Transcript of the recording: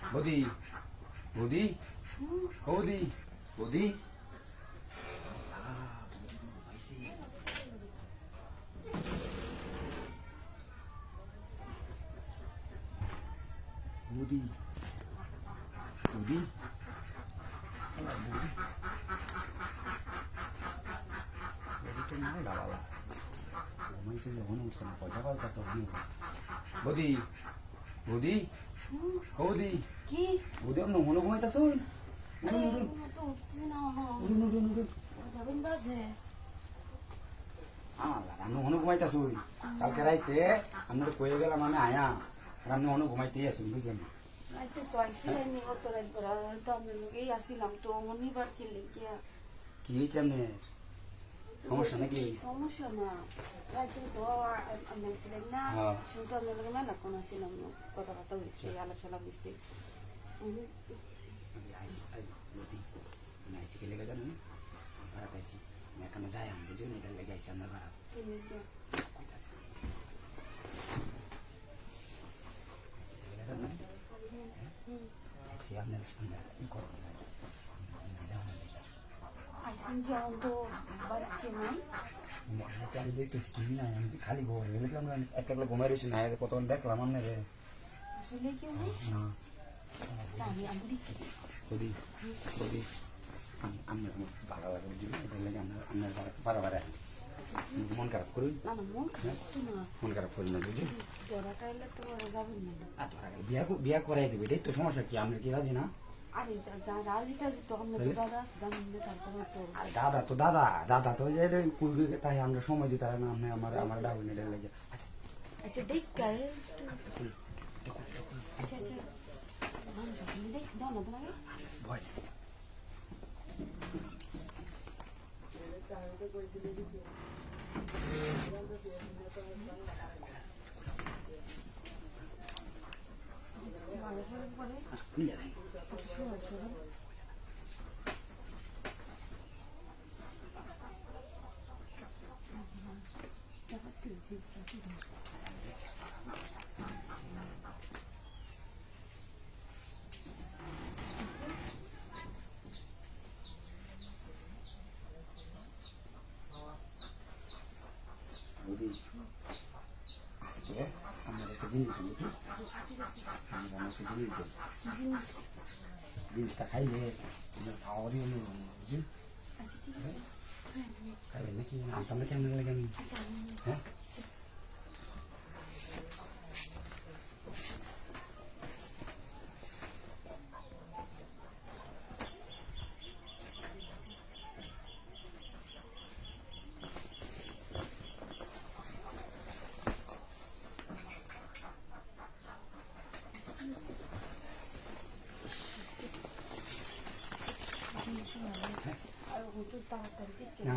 বৌদি বৌদি বৌদি বৌদি বৌদি বৌদি তো নাই বাবা ঘুমাইছে যখন উঠছে না কয়টা পাল্টাছে বৌদি বৌদি বৌদি কি বৌদি অন্য মনে ঘুমাইতেছ উঠুন উঠুন তো উঠছি না উঠুন উঠুন উঠুন যাবেন বাজে রান্না মনে ঘুমাইতেছ কালকে রাইতে আমি কয়ে গেলাম আমি আয়া রান্না মনে ঘুমাইতেই আসুন বুঝলেন রাইতে তো আইছিলেন নি কত রাত করা তো আমি লোকেই আসিলাম তো মনিবার কি লেগে কি হয়েছে আপনি সমস্যা নাকি সমস্যা না রাইতে তো আমি আইছিলেন না হ্যাঁ। শুনতে আমি লোক মেলা কোন আসিলাম কথাবার্তা হচ্ছে আলোচনা হচ্ছে আইসি কে লেগে জানো ভাড়াতে আইসি আমি এখনো যাই আমি বুঝুন এটা লেগে আইসি আমার ভাড়া কি লেগে আপনার সন্ধ্যা ই করো আইসুন যে তো বাড়িতে নাই আমি দেখতেছি কি না আমি খালি ঘুম দেখলাম একটা ঘুমাই রয়েছি না কতক্ষণ দেখলাম আপনার আসলে কেউ নেই জানি আমি দেখি বৌদি বৌদি আপনার ভালো লাগে বুঝলি এটা লেগে আপনার বারবার আসি মন খারাপ করুন না না মন খারাপ তো না মন খারাপ করি না বুঝলি ধরা খাইলে তো যাবেন না বিয়া করাই দেবে এটাই তো সমস্যা কি আপনার কি রাজি না আরে রাজিটা তো আমরা দাদা আছে জানেন না তারপরে তো আর দাদা তো কুলকে তাই আমরা সময় দিতে পারি না আপনি আমার ডাউন এটা লেগে আচ্ছা আচ্ছা দেখ গায়ে আচ্ছা আচ্ছা মানুষ দেখ দাও না তোমাকে ভয় আজকে আমার একটা জিনিস দিন আমার একটা জিনিস দিন জিনিসটা খাইলে আমার খাওয়ারই হলো বুঝলি খাইলে নাকি সামনে কেমন লাগে আমি হ্যাঁ আর তো তাড়াতাড়ি না